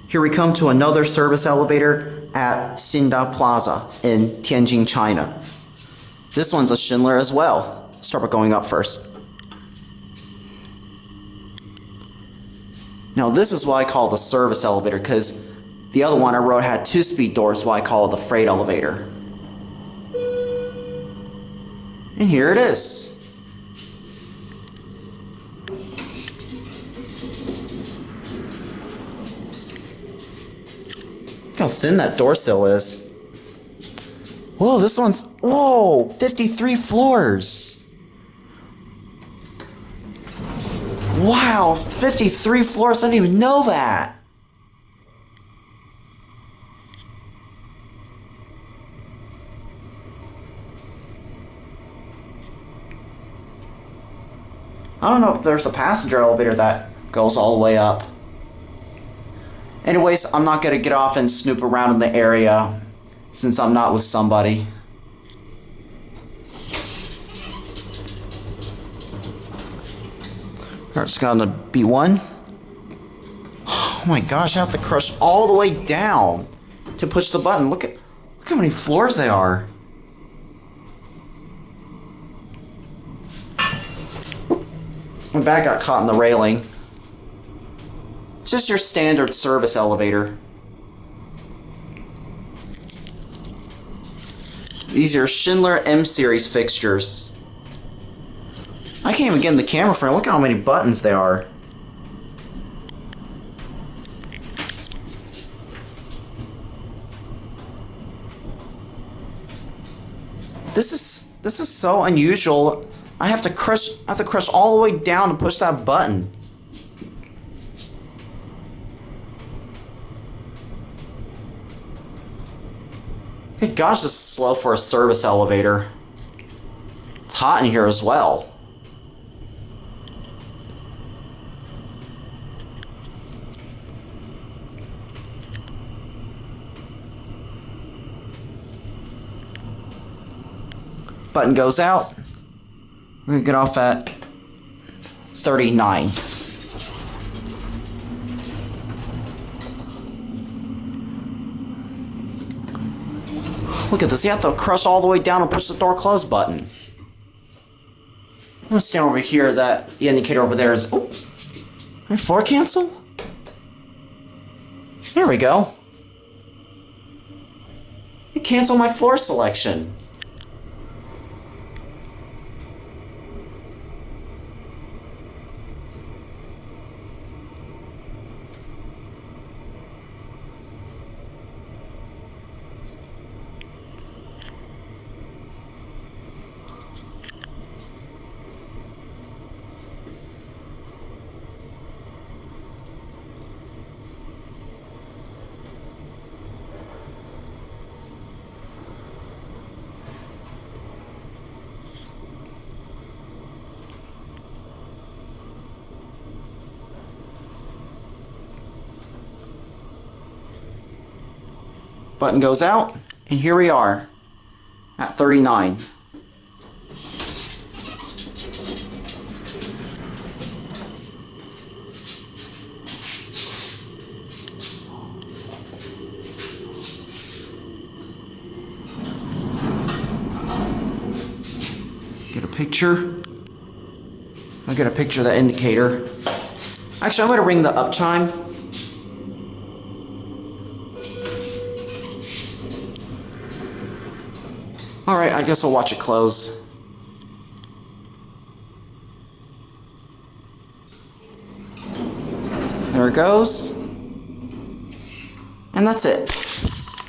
Here we come to another service elevator at Xinda Plaza in Tianjin, China. This one's a Schindler as well. Start by going up first. Now this is what I call the service elevator, because the other one I wrote had 2-speed doors, so I call it the freight elevator. And here it is. Look how thin that door sill is. Whoa, this one's, whoa, 53 floors. Wow, 53 floors, I didn't even know that. I don't know if there's a passenger elevator that goes all the way up. Anyways, I'm not going to get off and snoop around in the area since I'm not with somebody. Alright, just got on the B1. Oh my gosh, I have to crush all the way down to push the button. Look how many floors there are. My bag got caught in the railing. Just your standard service elevator. These are Schindler M series fixtures. I can't even get in the camera frame. Look how many buttons there are. This is so unusual. I have to crush all the way down to push that button. Good gosh, this is slow for a service elevator. It's hot in here as well. Button goes out. We're gonna get off at 39. Look at this, you have to crush all the way down and push the door close button. I'm gonna stand over here, the indicator over there is, oh, floor cancel? There we go. It canceled my floor selection. Button goes out, and here we are at 39. Get a picture. I'll get a picture of that indicator. Actually, I'm going to ring the up chime. Alright, I guess I'll watch it close. There it goes. And that's it.